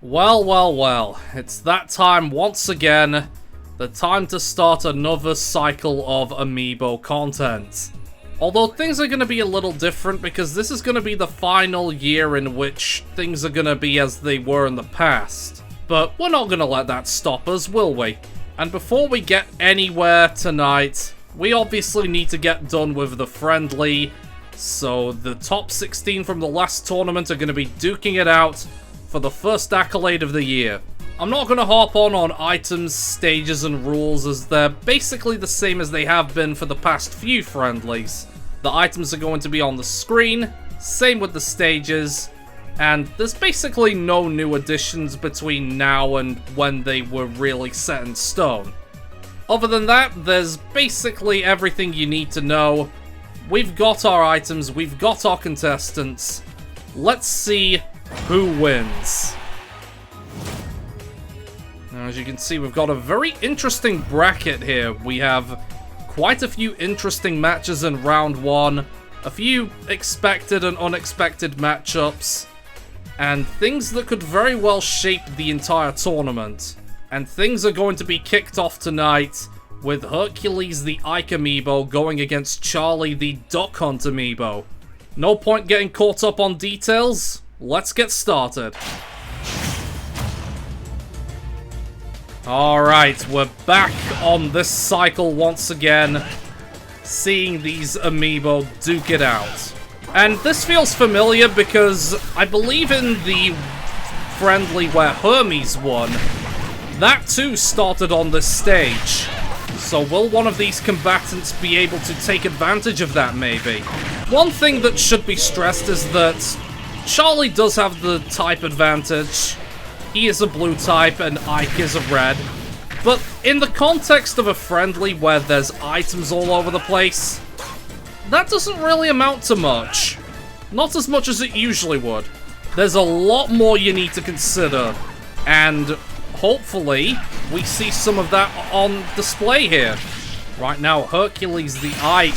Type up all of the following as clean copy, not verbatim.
Well, well, well, it's that time once again. The time to start another cycle of Amiibo content. Although things are going to be a little different because this is going to be the final year in which things are going to be as they were in the past. But we're not going to let that stop us, will we? And before we get anywhere tonight, we obviously need to get done with the friendly. So the top 16 from the last tournament are going to be duking it out for the first accolade of the year. I'm not going to hop on items, stages, and rules as they're basically the same as they have been for the past few friendlies. The items are going to be on the screen, same with the stages, and there's basically no new additions between now and when they were really set in stone. Other than that, there's basically everything you need to know. We've got our items, we've got our contestants. Let's see who wins. Now, as you can see, we've got a very interesting bracket here. We have quite a few interesting matches in round one, a few expected and unexpected matchups, and things that could very well shape the entire tournament. And things are going to be kicked off tonight with Hercules the Ike Amiibo going against Charlie the Duck Hunt Amiibo. No point getting caught up on details. Let's get started. Alright, we're back on this cycle once again, seeing these Amiibo duke it out. And this feels familiar because I believe in the friendly where Hermes won, that too started on this stage. So will one of these combatants be able to take advantage of that, maybe? One thing that should be stressed is that Charlie does have the type advantage. He is a blue type and Ike is a red. But in the context of a friendly where there's items all over the place, that doesn't really amount to much. Not as much as it usually would. There's a lot more you need to consider, and hopefully we see some of that on display here. Right now, Hercules the Ike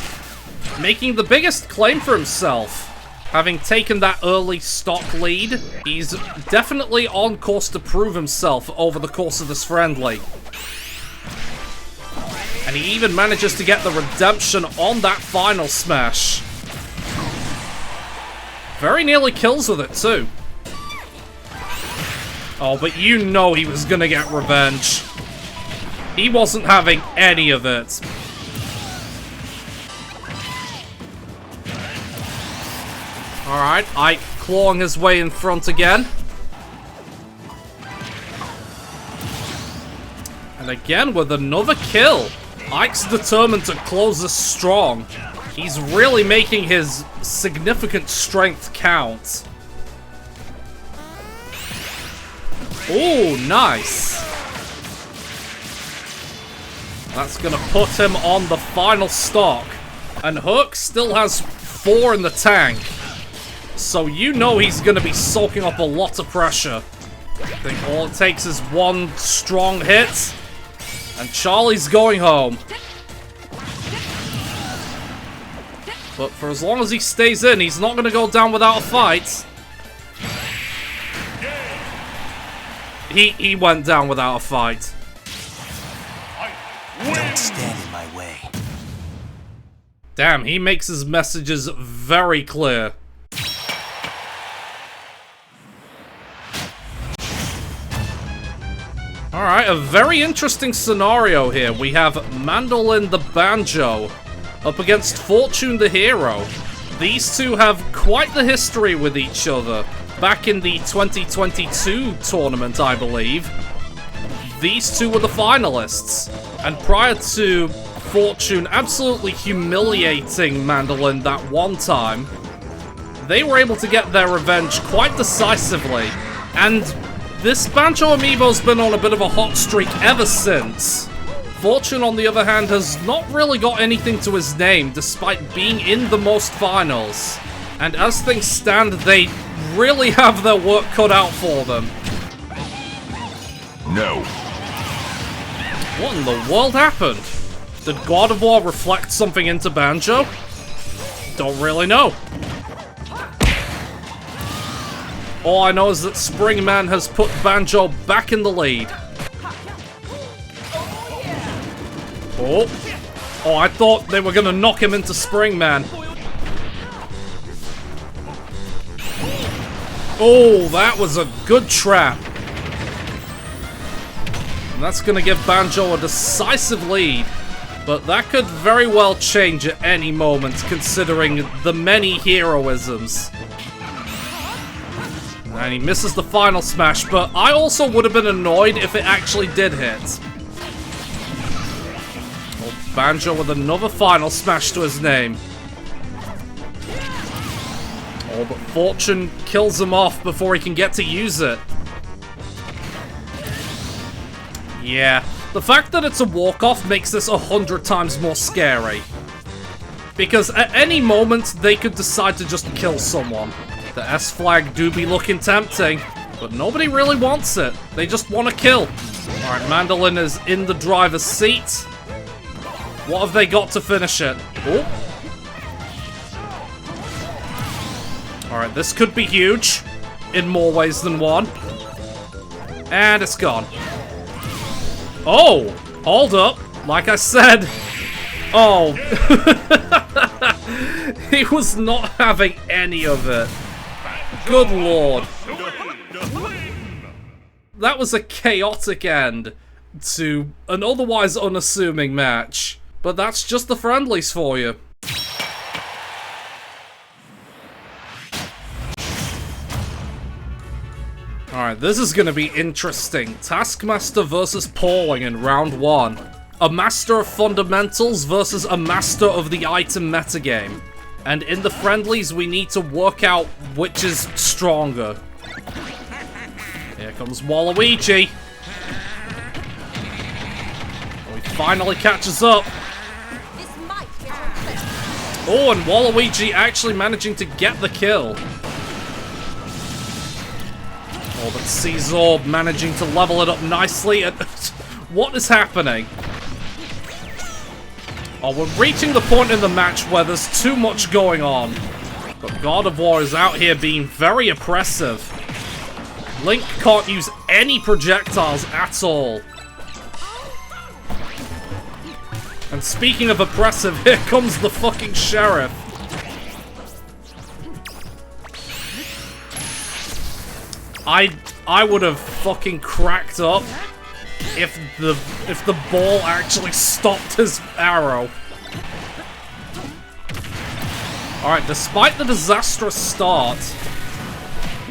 making the biggest claim for himself. Having taken that early stock lead, he's definitely on course to prove himself over the course of this friendly. And he even manages to get the redemption on that final smash. Very nearly kills with it too. Oh, but you know he was gonna get revenge. He wasn't having any of it. Alright, Ike clawing his way in front again. And again with another kill. Ike's determined to close this strong. He's really making his significant strength count. Ooh, nice. That's gonna put him on the final stock. And Herc still has 4 in the tank. So you know he's going to be soaking up a lot of pressure. I think all it takes is one strong hit, and Charlie's going home. But for as long as he stays in, he's not going to go down without a fight. He went down without a fight. Don't stand in my way. Damn, he makes his messages very clear. Alright, a very interesting scenario here. We have Mandolin the Banjo up against Fortune the Hero. These two have quite the history with each other. Back in the 2022 tournament, I believe, these two were the finalists. And prior to Fortune absolutely humiliating Mandolin that one time, they were able to get their revenge quite decisively. And this Banjo Amiibo's been on a bit of a hot streak ever since. Fortune, on the other hand, has not really got anything to his name, despite being in the most finals. And as things stand, they really have their work cut out for them. No. What in the world happened? Did God of War reflect something into Banjo? Don't really know. All I know is that Springman has put Banjo back in the lead. Oh, I thought they were gonna knock him into Springman. Oh, that was a good trap. And that's gonna give Banjo a decisive lead. But that could very well change at any moment, considering the many heroisms. And he misses the final smash, but I also would have been annoyed if it actually did hit. Oh, Banjo with another final smash to his name. Oh, but Fortune kills him off before he can get to use it. Yeah, the fact that it's a walk-off makes this 100 times more scary. Because at any moment, they could decide to just kill someone. The S flag do be looking tempting, but nobody really wants it. They just want to kill. Alright, Mandolin is in the driver's seat. What have they got to finish it? Oh. Alright, this could be huge. In more ways than one. And it's gone. Oh! Hold up. Like I said. Oh. He was not having any of it. Good lord. That was a chaotic end to an otherwise unassuming match. But that's just the friendlies for you. Alright, this is gonna be interesting. Taskmaster versus Pauling in round 1. A master of fundamentals versus a master of the item metagame. And in the friendlies, we need to work out which is stronger. Here comes Waluigi. Oh, he finally catches up. Oh, and Waluigi actually managing to get the kill. Oh, but Caesar managing to level it up nicely. What is happening? Oh, we're reaching the point in the match where there's too much going on. But God of War is out here being very oppressive. Link can't use any projectiles at all. And speaking of oppressive, here comes the fucking sheriff. I would have fucking cracked up if the ball actually stopped his arrow. Alright, despite the disastrous start,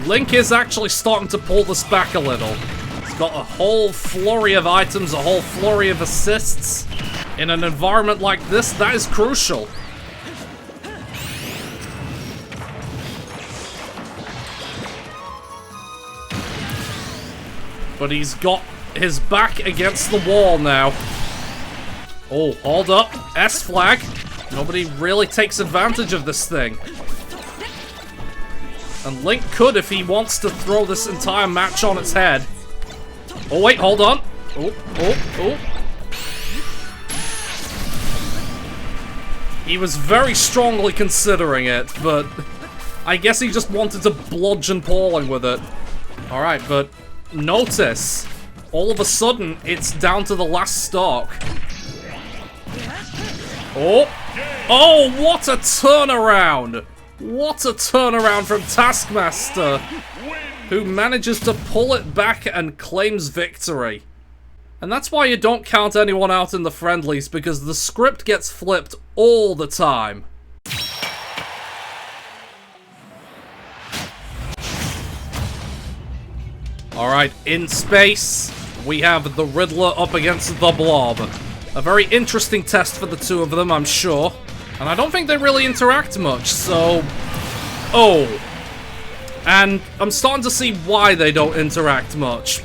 Link is actually starting to pull this back a little. He's got a whole flurry of items, a whole flurry of assists. In an environment like this, that is crucial. But he's got his back against the wall now. Oh, hold up. S flag. Nobody really takes advantage of this thing. And Link could if he wants to throw this entire match on its head. Oh, wait, hold on. Oh. He was very strongly considering it, but I guess he just wanted to bludgeon Pauling with it. Alright, but notice, all of a sudden, it's down to the last stock. Oh! Oh, what a turnaround! What a turnaround from Taskmaster, who manages to pull it back and claims victory. And that's why you don't count anyone out in the friendlies, because the script gets flipped all the time. Alright, in space, we have the Riddler up against the Blob. A very interesting test for the two of them, I'm sure. And I don't think they really interact much, so... Oh. And I'm starting to see why they don't interact much.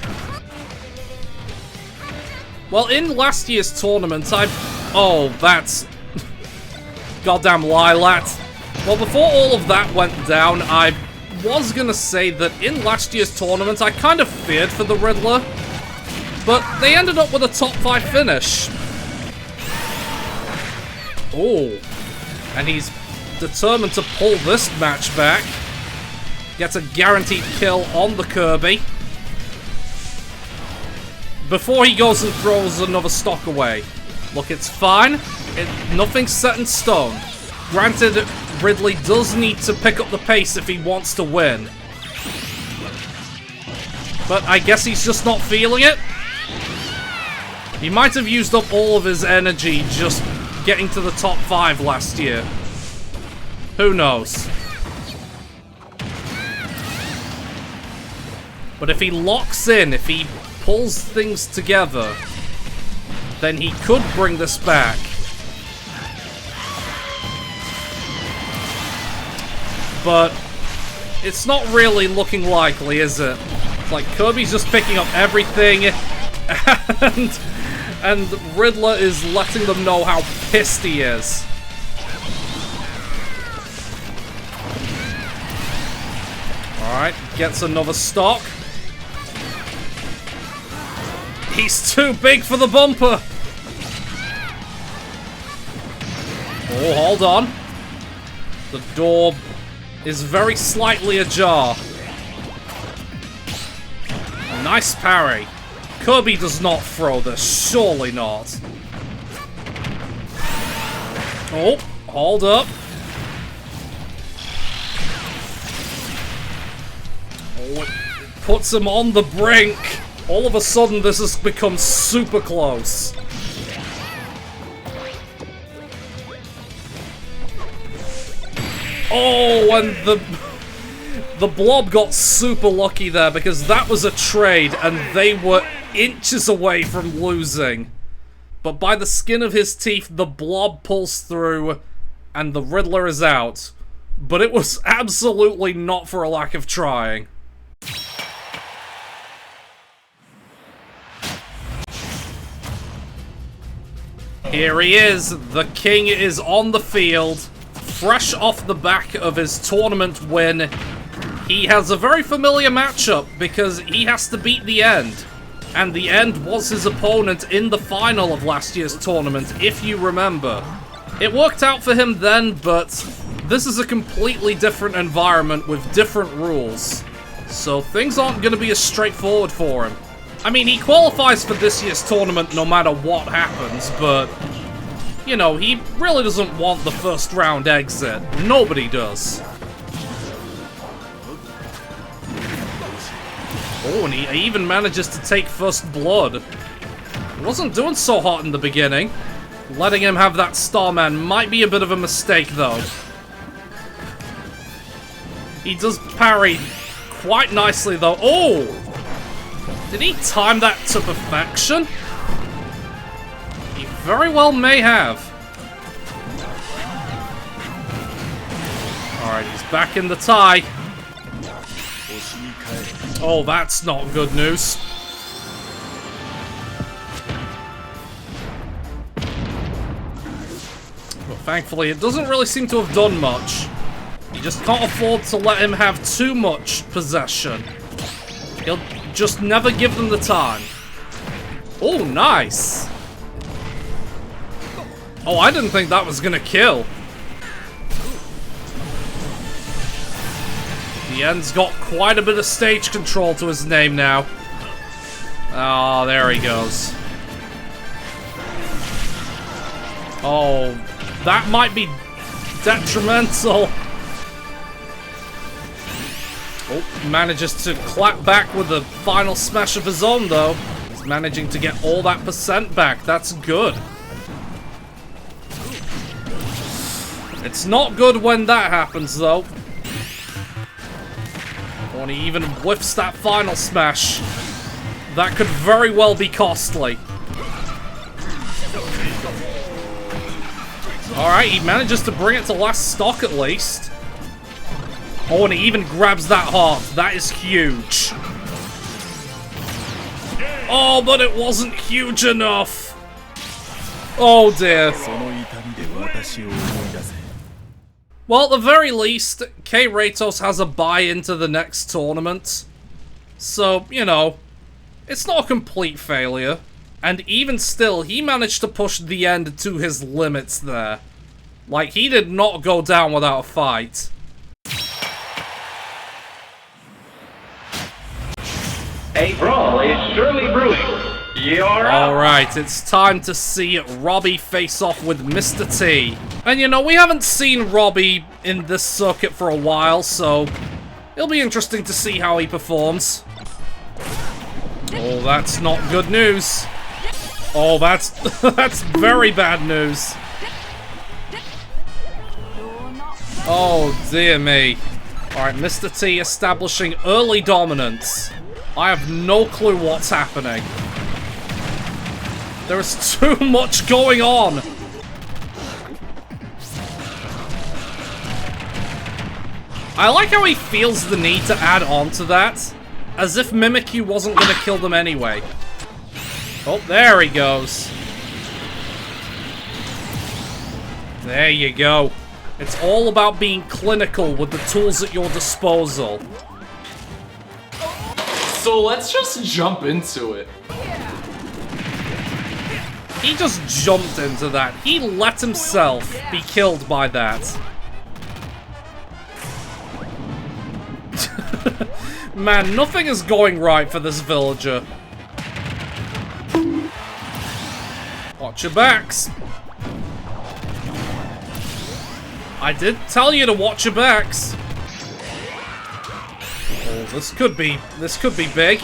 Well, in last year's tournament, Oh, that's... Goddamn Lilat. Well, before all of that went down, I was gonna say that in last year's tournament, I kind of feared for the Riddler. But they ended up with a top 5 finish. Oh. And he's determined to pull this match back. Gets a guaranteed kill on the Kirby. Before he goes and throws another stock away. Look, it's fine. Nothing's set in stone. Granted, Ridley does need to pick up the pace if he wants to win. But I guess he's just not feeling it. He might have used up all of his energy just getting to the top 5 last year. Who knows? But if he locks in, if he pulls things together, then he could bring this back. But it's not really looking likely, is it? It's like Kirby's just picking up everything, and Riddler is letting them know how pissed he is. Alright, gets another stock. He's too big for the bumper! Oh, hold on. The door is very slightly ajar. Nice parry. Kirby does not throw this, surely not. Oh, hold up. Oh, it puts him on the brink. All of a sudden, this has become super close. Oh, and the blob got super lucky there because that was a trade and they were inches away from losing. But by the skin of his teeth, the blob pulls through and the Riddler is out. But it was absolutely not for a lack of trying. Here he is. The king is on the field. Fresh off the back of his tournament win. He has a very familiar matchup because he has to beat the End. And the End was his opponent in the final of last year's tournament, if you remember. It worked out for him then, but this is a completely different environment with different rules. So things aren't going to be as straightforward for him. I mean, he qualifies for this year's tournament no matter what happens, but, you know, he really doesn't want the first round exit. Nobody does. Oh, and he even manages to take first blood. He wasn't doing so hot in the beginning. Letting him have that Starman might be a bit of a mistake, though. He does parry quite nicely, though. Oh! Did he time that to perfection? He very well may have. Alright, he's back in the tie. Oh, that's not good news. But thankfully, it doesn't really seem to have done much. You just can't afford to let him have too much possession. He'll just never give them the time. Oh, nice. Oh, I didn't think that was gonna kill. The End's got quite a bit of stage control to his name now. Oh, there he goes. Oh, that might be detrimental. Oh, manages to clap back with the final smash of his own, though. He's managing to get all that percent back. That's good. It's not good when that happens, though. When he even whiffs that final smash. That could very well be costly. Alright, he manages to bring it to last stock at least. Oh, and he even grabs that heart. That is huge. Oh, but it wasn't huge enough. Oh, dear. Well, at the very least, K. Ratos has a buy into the next tournament. So, you know, it's not a complete failure. And even still, he managed to push the End to his limits there. Like, he did not go down without a fight. A brawl is surely brewing. You're up. Alright, it's time to see Robbie face off with Mr. T. And you know, we haven't seen Robbie in this circuit for a while, so it'll be interesting to see how he performs. Oh, that's not good news. Oh, that's that's very bad news. Oh, dear me. Alright, Mr. T establishing early dominance. I have no clue what's happening. There is too much going on. I like how he feels the need to add on to that, as if Mimikyu wasn't going to kill them anyway. Oh, there he goes. There you go. It's all about being clinical with the tools at your disposal. So let's just jump into it. He just jumped into that. He let himself be killed by that. Man, nothing is going right for this villager. Watch your backs. I did tell you to watch your backs. Oh, this could be big.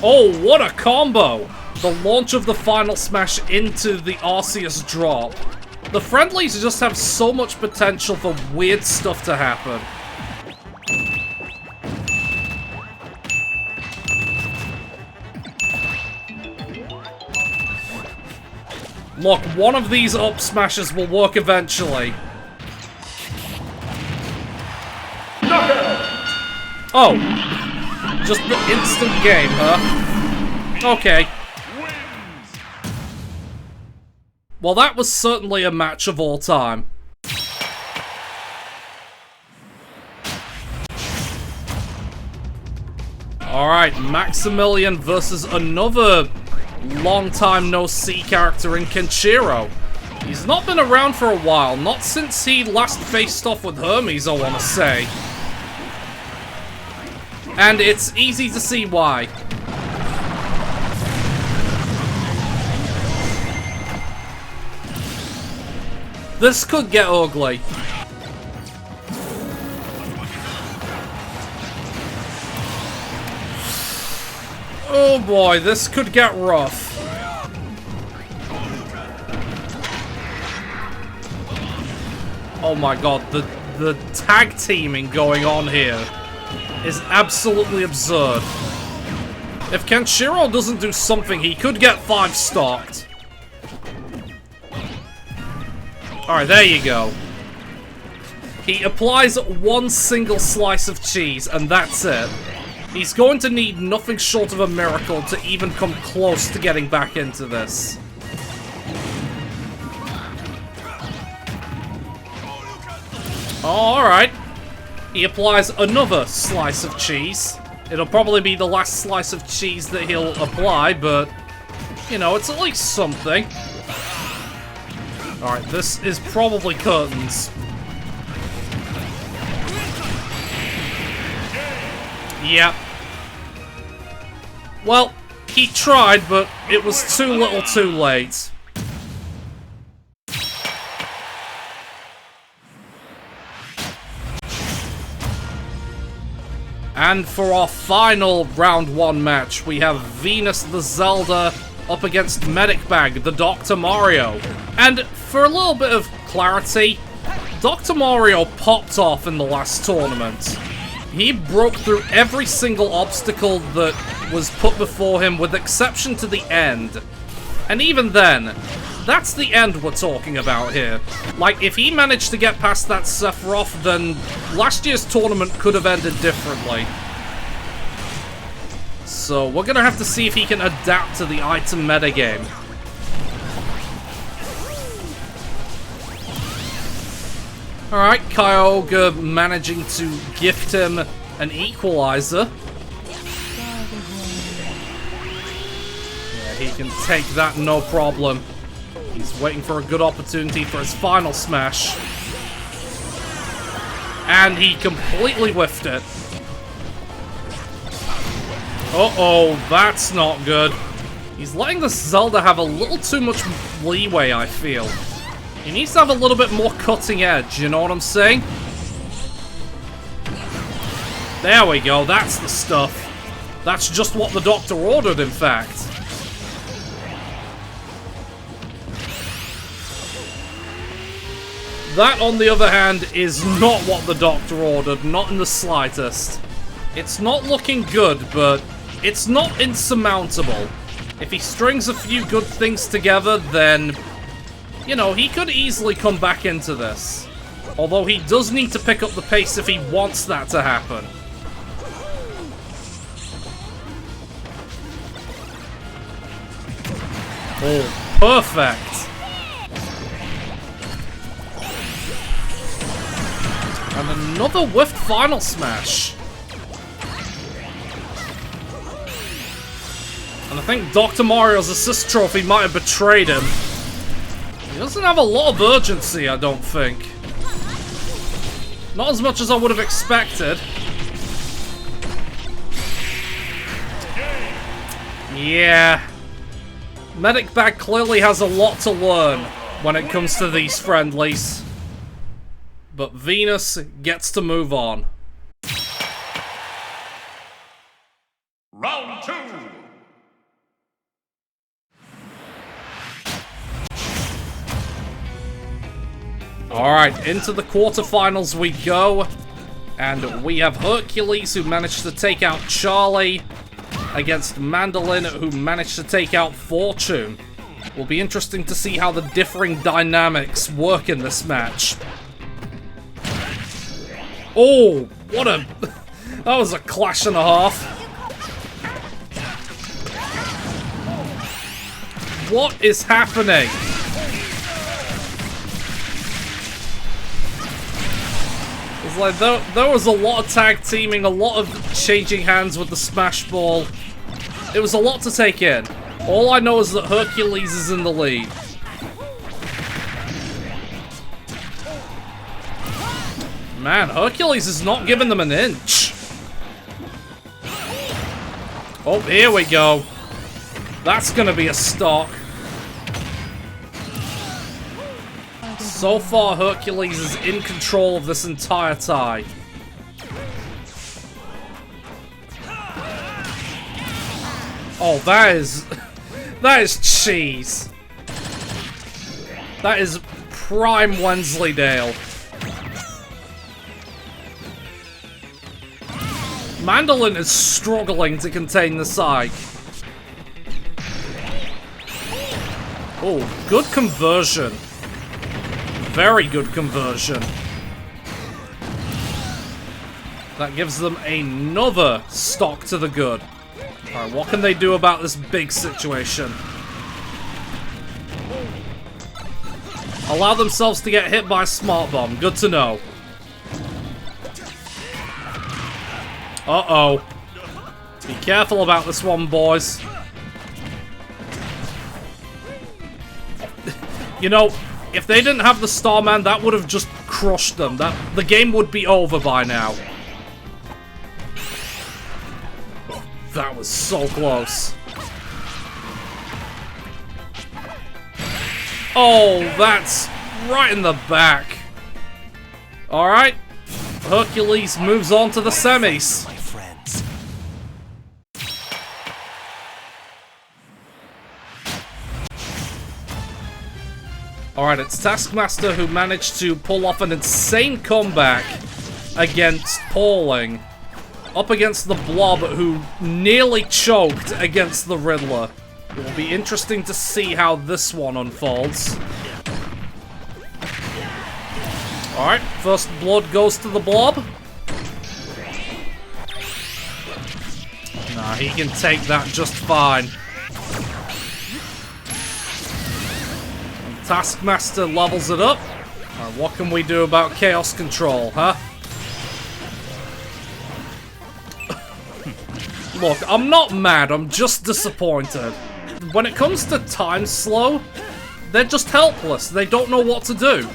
Oh, what a combo! The launch of the final smash into the Arceus drop. The friendlies just have so much potential for weird stuff to happen. Look, one of these up smashes will work eventually. Oh. Just the instant game, huh? Okay. Well, that was certainly a match of all time. Alright, Maximilian versus another long time no see character in Kenshiro. He's not been around for a while, not since he last faced off with Hermes, I want to say. And it's easy to see why. This could get ugly. Oh boy, this could get rough. Oh my god, the tag teaming going on here is absolutely absurd. If Kenshiro doesn't do something, he could get 5 stocked. Alright, there you go. He applies one single slice of cheese, and that's it. He's going to need nothing short of a miracle to even come close to getting back into this. Alright. He applies another slice of cheese. It'll probably be the last slice of cheese that he'll apply, but, you know, it's at least something. Alright, this is probably curtains. Yep. Well, he tried, but it was too little too late. And for our final round 1 match, we have Venus the Zelda up against Medic Bag, the Dr. Mario. And for a little bit of clarity, Dr. Mario popped off in the last tournament. He broke through every single obstacle that was put before him, with exception to the end. And even then, that's the end we're talking about here. Like, if he managed to get past that Sephiroth, then last year's tournament could have ended differently. So we're gonna have to see if he can adapt to the item metagame. Alright, Kyogre managing to gift him an equalizer. Yeah, he can take that no problem. He's waiting for a good opportunity for his final smash. And he completely whiffed it. Uh-oh, that's not good. He's letting the Zelda have a little too much leeway, I feel. He needs to have a little bit more cutting edge, you know what I'm saying? There we go, that's the stuff. That's just what the doctor ordered, in fact. That, on the other hand, is not what the doctor ordered, not in the slightest. It's not looking good, but it's not insurmountable. If he strings a few good things together, then, you know, he could easily come back into this. Although he does need to pick up the pace if he wants that to happen. Oh, perfect. And another whiffed final smash. And I think Dr. Mario's assist trophy might have betrayed him. He doesn't have a lot of urgency, I don't think. Not as much as I would have expected. Yeah. Medic Bag clearly has a lot to learn when it comes to these friendlies. But Venus gets to move on. Round 2. Alright, into the quarterfinals we go. And we have Hercules, who managed to take out Charlie, against Mandolin, who managed to take out Fortune. Will be interesting to see how the differing dynamics work in this match. Oh, what a... That was a clash and a half. What is happening? It's like there was a lot of tag teaming, a lot of changing hands with the Smash Ball. It was a lot to take in. All I know is that Hercules is in the lead. Man, Hercules is not giving them an inch. Oh, here we go. That's gonna be a stock. So far, Hercules is in control of this entire tie. Oh, that is cheese. That is prime Wensleydale. Mandolin is struggling to contain the psych. Oh, good conversion. Very good conversion. That gives them another stock to the good. Alright, what can they do about this big situation? Allow themselves to get hit by a smart bomb. Good to know. Uh-oh. Be careful about this one, boys. You know, if they didn't have the Starman, that would have just crushed them. The game would be over by now. That was so close. Oh, that's right in the back. Alright. Hercules moves on to the semis. My friends. Alright, it's Taskmaster who managed to pull off an insane comeback against Pauling. Up against the Blob, who nearly choked against the Riddler. It will be interesting to see how this one unfolds. Alright, first blood goes to the Blob. Nah, he can take that just fine. And Taskmaster levels it up. Alright, what can we do about Chaos Control, huh? Look, I'm not mad, I'm just disappointed. When it comes to time slow, they're just helpless. They don't know what to do.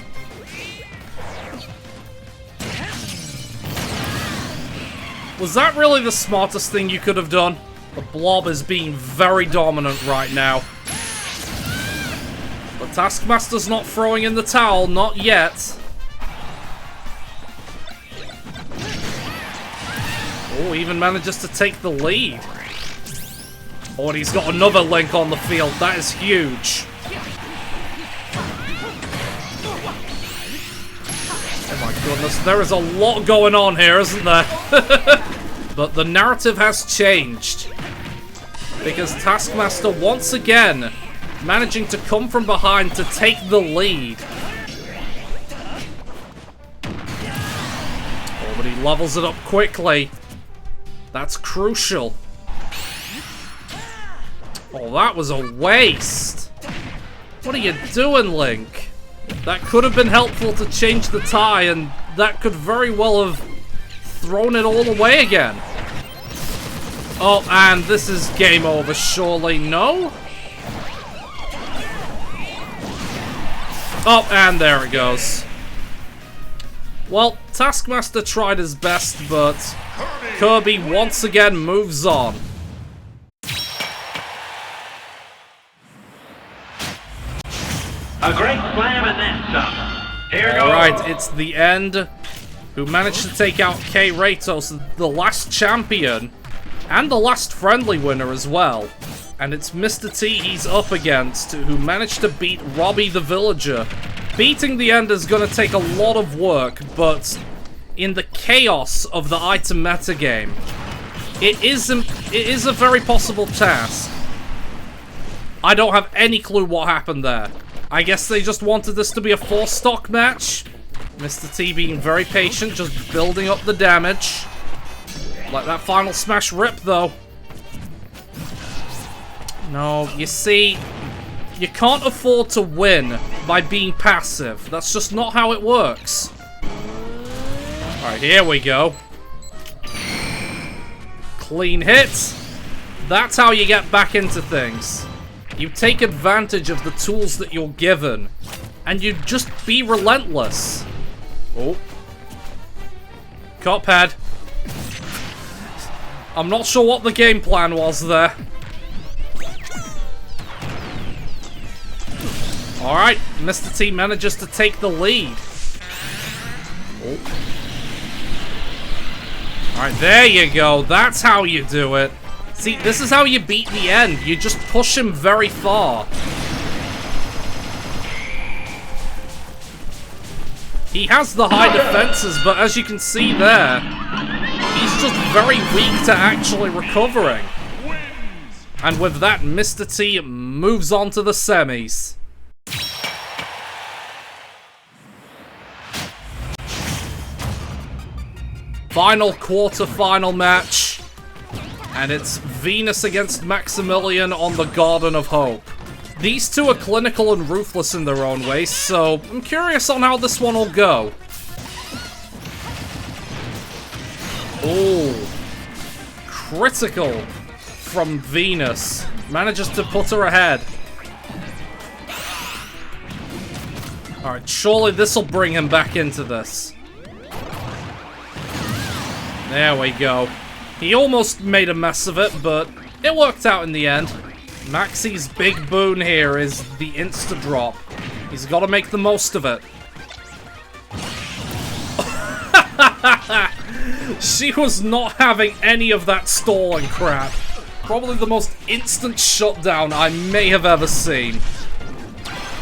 Was that really the smartest thing you could have done? The blob is being very dominant right now. But Taskmaster's not throwing in the towel, not yet. Oh, even manages to take the lead. Oh, and he's got another Link on the field. That is huge. Oh my goodness, there is a lot going on here, isn't there? But the narrative has changed. Because Taskmaster, once again, managing to come from behind to take the lead. Oh, but he levels it up quickly. That's crucial. Oh, that was a waste. What are you doing, Link? That could have been helpful to change the tie, and that could very well have thrown it all away again. Oh, and this is game over, surely. No? Oh, and there it goes. Well, Taskmaster tried his best, but Kirby once again moves on. A great slam and then some. Here goes. Alright, it's the end, who managed to take out K. Ratos, the last champion, and the last friendly winner as well. And it's Mr. T he's up against, who managed to beat Robbie the Villager. Beating the end is going to take a lot of work, but in the chaos of the ItsTheMattC game, it is a very possible task. I don't have any clue what happened there. I guess they just wanted this to be a 4-stock match. Mr. T being very patient, just building up the damage. Let that final smash rip, though. No, you see, you can't afford to win by being passive. That's just not how it works. Alright, here we go. Clean hit. That's how you get back into things. You take advantage of the tools that you're given, and you just be relentless. Oh. Cuphead. I'm not sure what the game plan was there. Alright, Mr. T manages to take the lead. Oh. Alright, there you go. That's how you do it. See, this is how you beat the end. You just push him very far. He has the high defenses, but as you can see there, he's just very weak to actually recovering. And with that, Mr. T moves on to the semis. Final quarter-final match. And it's Venus against Maximilian on the Garden of Hope. These two are clinical and ruthless in their own way, so I'm curious on how this one will go. Oh, critical from Venus. Manages to put her ahead. Alright, surely this will bring him back into this. There we go. He almost made a mess of it, but it worked out in the end. Maxi's big boon here is the insta-drop. He's got to make the most of it. She was not having any of that stalling crap. Probably the most instant shutdown I may have ever seen.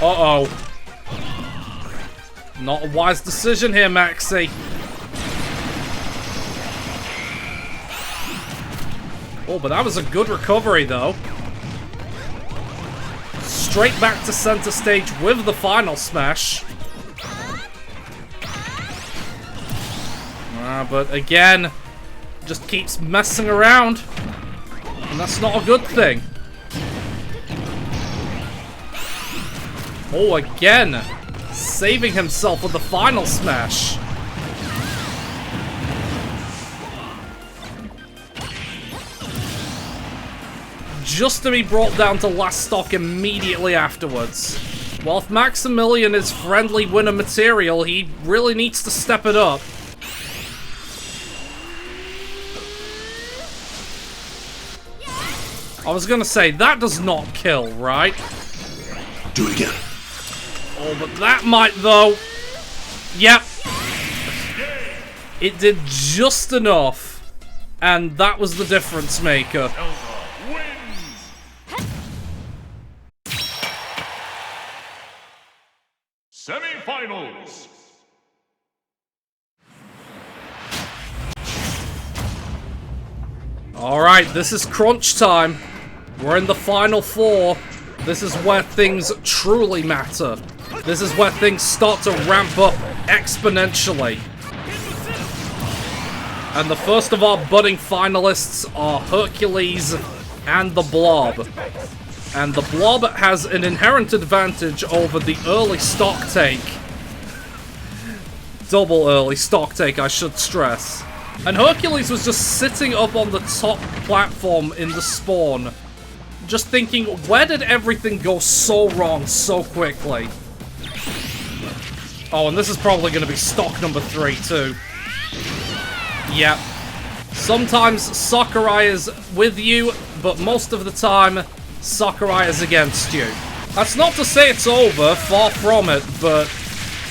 Uh-oh. Not a wise decision here, Maxi. Oh, but that was a good recovery, though. Straight back to center stage with the final smash. But again, just keeps messing around. And that's not a good thing. Oh, again. Saving himself with the final smash. Just to be brought down to last stock immediately afterwards. Well, if Maximilian is friendly winner material, he really needs to step it up. I was gonna say, that does not kill, right? Do it again. Oh, but that might, though. Yep. It did just enough. And that was the difference maker. Semi-finals. Alright, this is crunch time. We're in the final four. This is where things truly matter. This is where things start to ramp up exponentially. And the first of our budding finalists are Hercules and the Blob. And the Blob has an inherent advantage over the early stock take. Double early stock take, I should stress. And Hercules was just sitting up on the top platform in the spawn, just thinking, where did everything go so wrong so quickly? Oh, and this is probably going to be stock number 3, too. Yep. Sometimes Sakurai is with you, but most of the time, Sakurai is against you. That's not to say it's over, far from it, but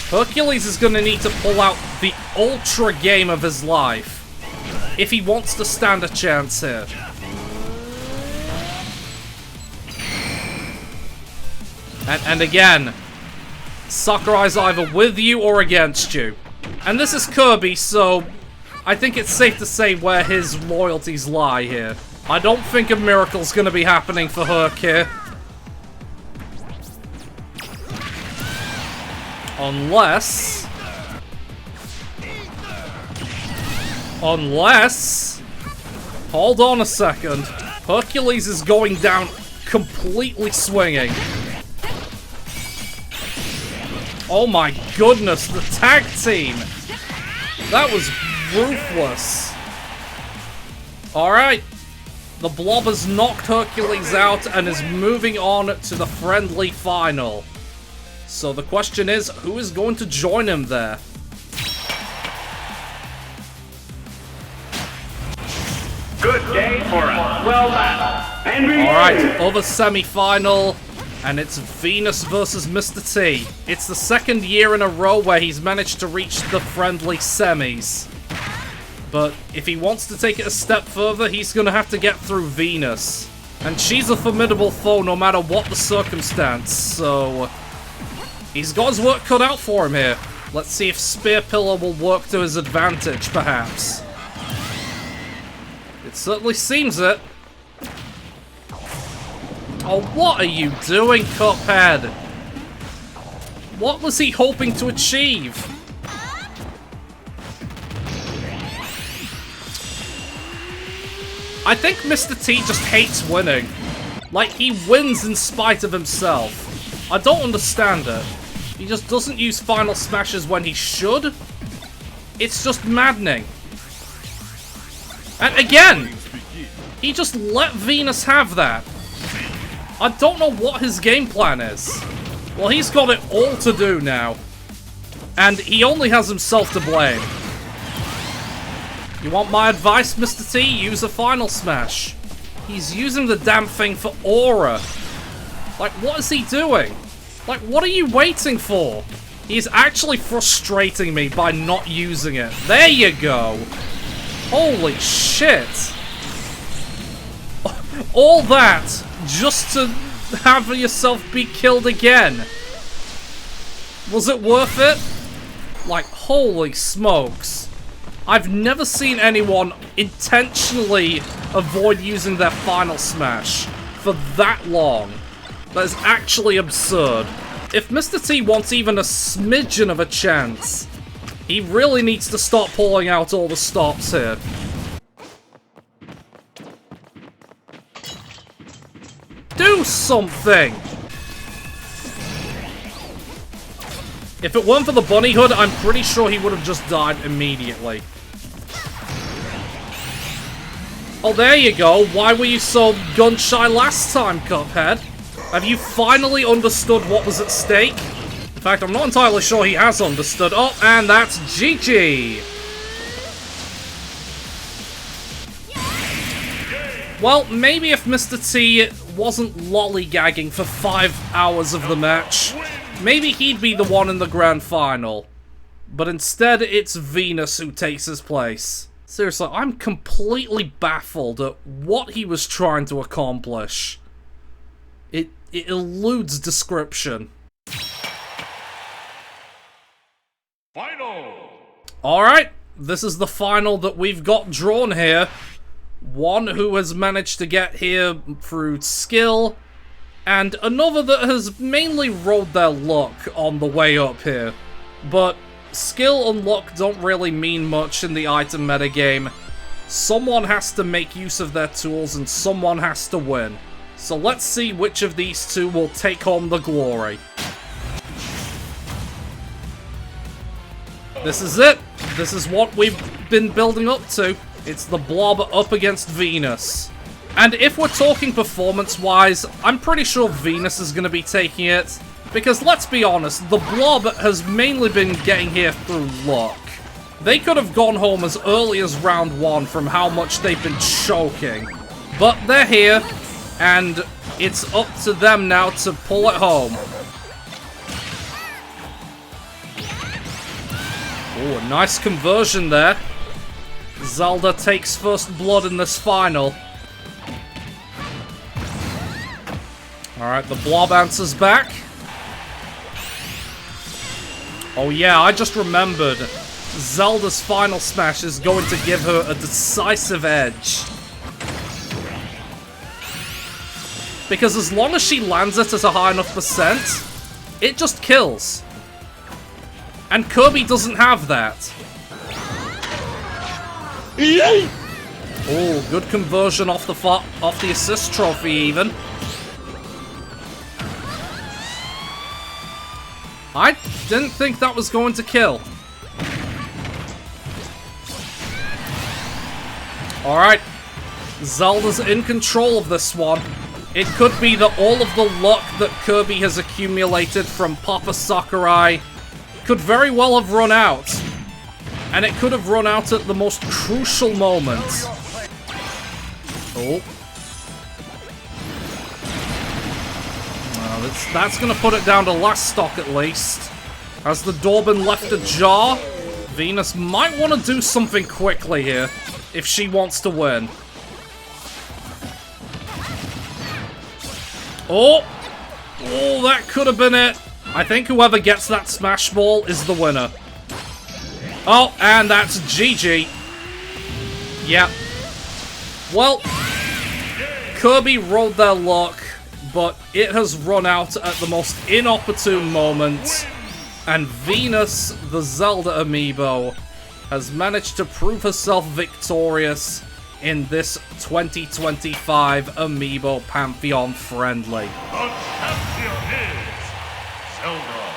Hercules is going to need to pull out the ultra game of his life if he wants to stand a chance here. And again, Sakurai's either with you or against you. And this is Kirby, so I think it's safe to say where his loyalties lie here. I don't think a miracle's gonna be happening for Herc here. Unless... Hold on a second. Hercules is going down completely swinging. Oh my goodness, the tag team! That was ruthless. Alright. The Blob has knocked Hercules out and is moving on to the friendly final. So the question is, who is going to join him there? Good day for us. Well done. Alright, other semi-final, and it's Venus versus Mr. T. It's the second year in a row where he's managed to reach the friendly semis. But if he wants to take it a step further, he's gonna have to get through Venus. And she's a formidable foe no matter what the circumstance, so... he's got his work cut out for him here. Let's see if Spear Pillar will work to his advantage, perhaps. It certainly seems it. Oh, what are you doing, Cuphead? What was he hoping to achieve? I think Mr. T just hates winning. Like, he wins in spite of himself. I don't understand it. He just doesn't use final smashes when he should. It's just maddening. And again, he just let Venus have that. I don't know what his game plan is. Well, he's got it all to do now. And he only has himself to blame. You want my advice, Mr. T? Use a final smash. He's using the damn thing for aura. Like, what is he doing? Like, what are you waiting for? He's actually frustrating me by not using it. There you go. Holy shit. All that just to have yourself be killed again. Was it worth it? Like, holy smokes. I've never seen anyone intentionally avoid using their final smash for that long. That is actually absurd. If Mr. T wants even a smidgen of a chance, he really needs to start pulling out all the stops here. Do something! If it weren't for the bunny hood, I'm pretty sure he would have just died immediately. Oh, there you go. Why were you so gun-shy last time, Cuphead? Have you finally understood what was at stake? In fact, I'm not entirely sure he has understood. Oh, and that's GG! Well, maybe if Mr. T wasn't lollygagging for 5 hours of the match, maybe he'd be the one in the grand final. But instead, it's Venus who takes his place. Seriously, I'm completely baffled at what he was trying to accomplish. It eludes description. Final. Alright, this is the final that we've got drawn here. One who has managed to get here through skill, and another that has mainly rode their luck on the way up here. But skill and luck don't really mean much in the item metagame. Someone has to make use of their tools and someone has to win. So let's see which of these two will take home the glory. This is it. This is what we've been building up to. It's the Blob up against Venus. And if we're talking performance-wise, I'm pretty sure Venus is going to be taking it. Because let's be honest, the Blob has mainly been getting here through luck. They could have gone home as early as round 1 from how much they've been choking. But they're here, and it's up to them now to pull it home. Oh, a nice conversion there. Zelda takes first blood in this final. Alright, the Blob answers back. Oh yeah, I just remembered. Zelda's final smash is going to give her a decisive edge. Because as long as she lands it at a high enough percent, it just kills. And Kirby doesn't have that. Oh, good conversion off the assist trophy even. I didn't think that was going to kill. Alright. Zelda's in control of this one. It could be that all of the luck that Kirby has accumulated from Papa Sakurai could very well have run out. And it could have run out at the most crucial moment. Oh. That's gonna put it down to last stock at least. Has the door been left ajar? Venus might want to do something quickly here, if she wants to win. Oh! Oh, that could have been it. I think whoever gets that Smash Ball is the winner. Oh, and that's GG. Yep. Well, Kirby rode their luck, but it has run out at the most inopportune moment, and Venus, the Zelda amiibo, has managed to prove herself victorious in this 2025 Amiibo Pantheon Friendly. The champion is Zelda.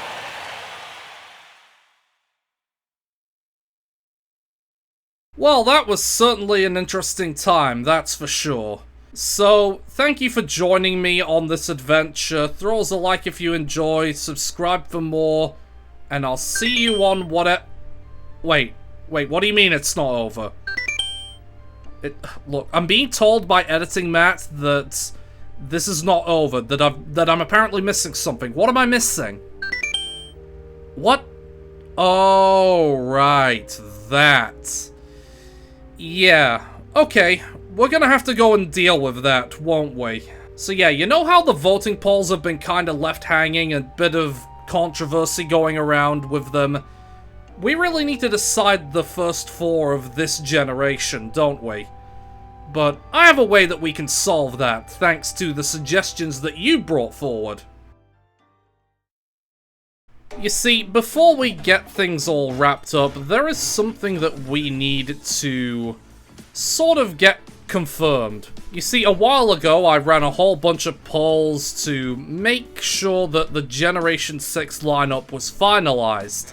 Well, that was certainly an interesting time, that's for sure. So, thank you for joining me on this adventure. Throw us a like if you enjoyed, subscribe for more, and I'll see you on what Wait, what do you mean it's not over? Look, I'm being told by Editing Matt that this is not over, that I'm apparently missing something. What am I missing? What? Oh, right, that. Yeah, okay, we're gonna have to go and deal with that, won't we? So yeah, you know how the voting polls have been kinda left hanging, a bit of controversy going around with them? We really need to decide the first 4 of this generation, don't we? But I have a way that we can solve that, thanks to the suggestions that you brought forward. You see, before we get things all wrapped up, there is something that we need to sort of get confirmed. You see, a while ago I ran a whole bunch of polls to make sure that the Generation 6 lineup was finalized.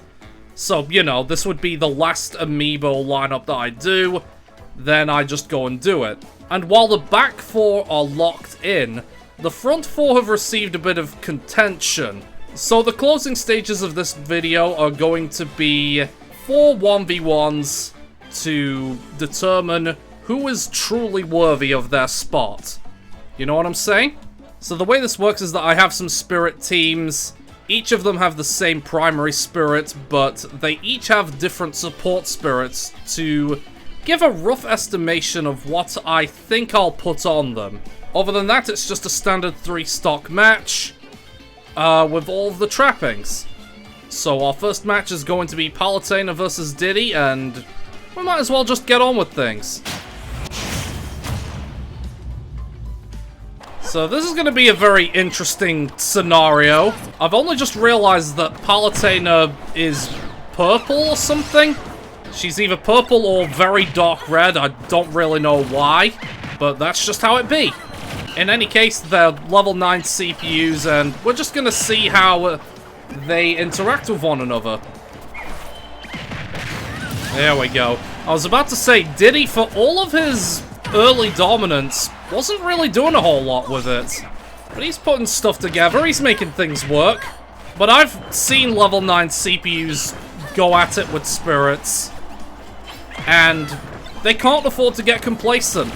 So, you know, this would be the last Amiibo lineup that I do, then I just go and do it. And while the back 4 are locked in, the front 4 have received a bit of contention. So the closing stages of this video are going to be 4 1v1s to determine who is truly worthy of their spot. You know what I'm saying? So the way this works is that I have some spirit teams. Each of them have the same primary spirit, but they each have different support spirits to give a rough estimation of what I think I'll put on them. Other than that, it's just a standard 3-stock match with all of the trappings. So our first match is going to be Palutena versus Diddy, and we might as well just get on with things. So this is going to be a very interesting scenario. I've only just realized that Palutena is purple or something. She's either purple or very dark red. I don't really know why, but that's just how it be. In any case, they're level 9 CPUs, and we're just going to see how they interact with one another. There we go. I was about to say, Diddy, for all of his early dominance, wasn't really doing a whole lot with it. But he's putting stuff together, he's making things work. But I've seen level 9 CPUs go at it with spirits, and they can't afford to get complacent.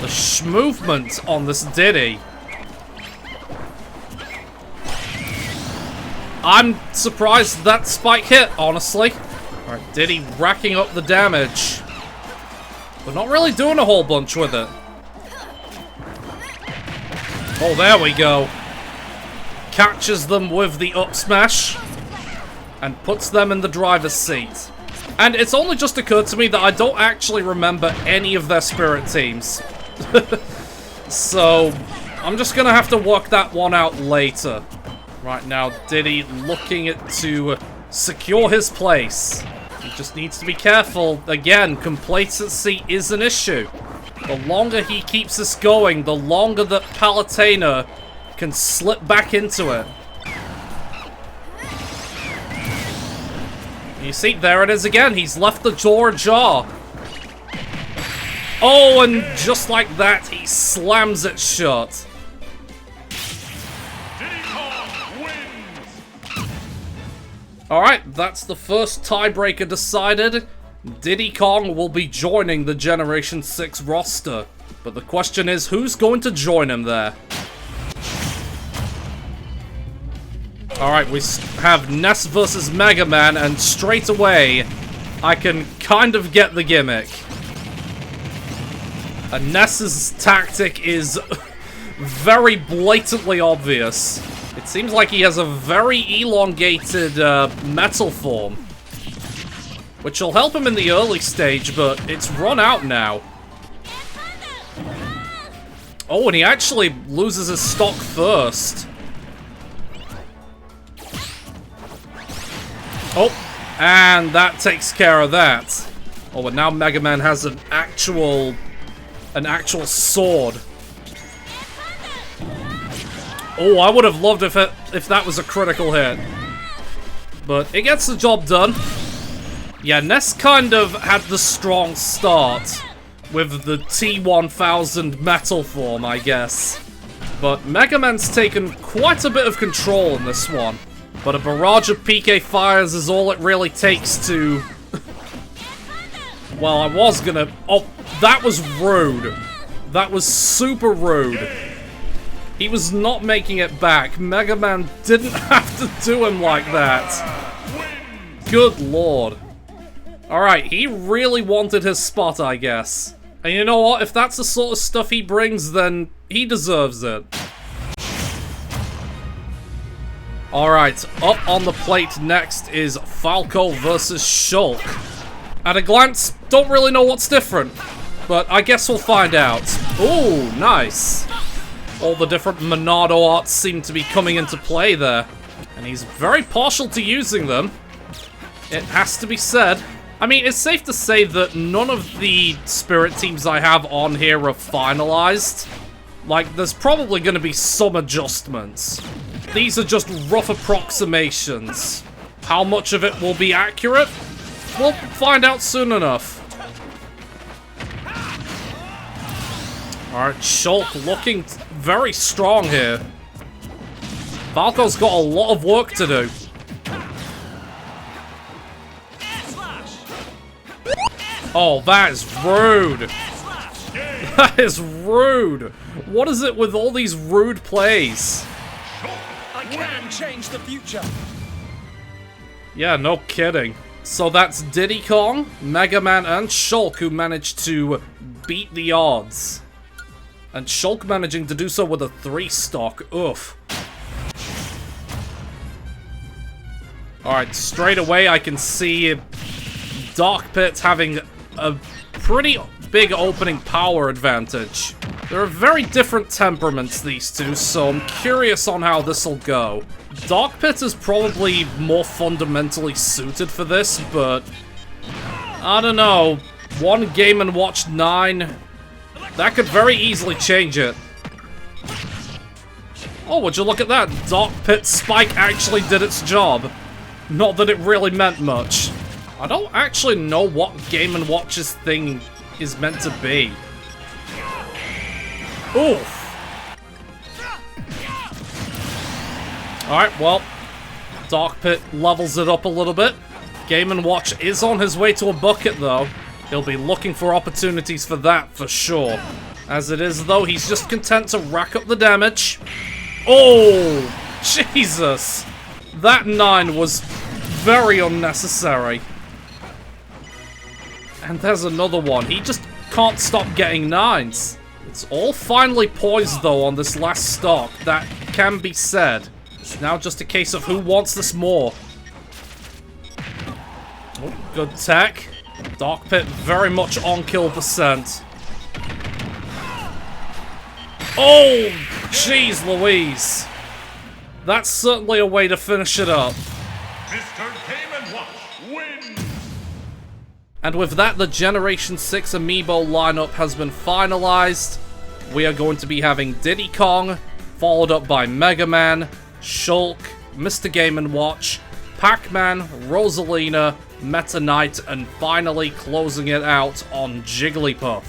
The movement on this Diddy. I'm surprised that spike hit, honestly. Alright, Diddy racking up the damage. But not really doing a whole bunch with it. Oh, there we go. Catches them with the up smash. And puts them in the driver's seat. And it's only just occurred to me that I don't actually remember any of their spirit teams. So, I'm just gonna have to work that one out later. Right now, Diddy looking to secure his place. He just needs to be careful. Again, complacency is an issue. The longer he keeps this going, the longer that Palutena can slip back into it. You see, there it is again. He's left the door ajar. Oh, and just like that, he slams it shut. Alright, that's the first tiebreaker decided. Diddy Kong will be joining the Generation 6 roster. But the question is, who's going to join him there? Alright, we have Ness versus Mega Man, and straight away, I can kind of get the gimmick. And Ness's tactic is very blatantly obvious. It seems like he has a very elongated metal form, which will help him in the early stage, but it's run out now. Oh, and he actually loses his stock first. Oh, and that takes care of that. Oh, but now Mega Man has an actual sword. Oh, I would have loved if that was a critical hit. But it gets the job done. Yeah, Ness kind of had the strong start with the T-1000 metal form, I guess. But Mega Man's taken quite a bit of control in this one. But a barrage of PK fires is all it really takes to... Well, I was gonna... Oh, that was rude. That was super rude. He was not making it back. Mega Man didn't have to do him like that. Good lord. Alright, he really wanted his spot, I guess. And you know what? If that's the sort of stuff he brings, then he deserves it. Alright, up on the plate next is Falco versus Shulk. At a glance, don't really know what's different, but I guess we'll find out. Ooh, nice. All the different Monado arts seem to be coming into play there. And he's very partial to using them. It has to be said. I mean, it's safe to say that none of the spirit teams I have on here are finalized. Like, there's probably going to be some adjustments. These are just rough approximations. How much of it will be accurate? We'll find out soon enough. Alright, Shulk looking very strong here. Falco's got a lot of work to do. Oh, that is rude. That is rude. What is it with all these rude plays? I can change the future. Yeah, no kidding. So that's Diddy Kong, Mega Man, and Shulk who managed to beat the odds. And Shulk managing to do so with a 3-stock. Oof. Alright, straight away I can see Dark Pit having a pretty big opening power advantage. There are very different temperaments, these two, so I'm curious on how this'll go. Dark Pit is probably more fundamentally suited for this, but I don't know. One Game & Watch 9, that could very easily change it. Oh, would you look at that? Dark Pit Spike actually did its job. Not that it really meant much. I don't actually know what Game & Watch's thing is meant to be. Oof. Alright, well, Dark Pit levels it up a little bit. Game & Watch is on his way to a bucket, though. He'll be looking for opportunities for that, for sure. As it is, though, he's just content to rack up the damage. Oh, Jesus. That 9 was very unnecessary. And there's another one. He just can't stop getting 9s. It's all finely poised, though, on this last stock. That can be said. It's now just a case of who wants this more. Oh, good tech. Dark Pit very much on kill percent. Oh, jeez Louise. That's certainly a way to finish it up. Mr. Game & Watch wins! And with that, the Generation 6 Amiibo lineup has been finalized. We are going to be having Diddy Kong, followed up by Mega Man, Shulk, Mr. Game & Watch, Pac-Man, Rosalina, Meta Knight, and finally closing it out on Jigglypuff.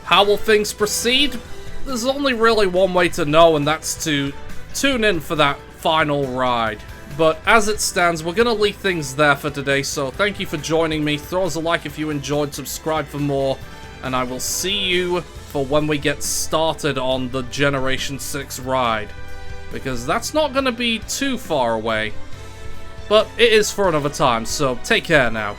How will things proceed? There's only really one way to know, and that's to tune in for that final ride. But as it stands, we're going to leave things there for today, so thank you for joining me. Throw us a like if you enjoyed, subscribe for more, and I will see you for when we get started on the Generation 6 ride. Because that's not going to be too far away. But it is for another time, so take care now.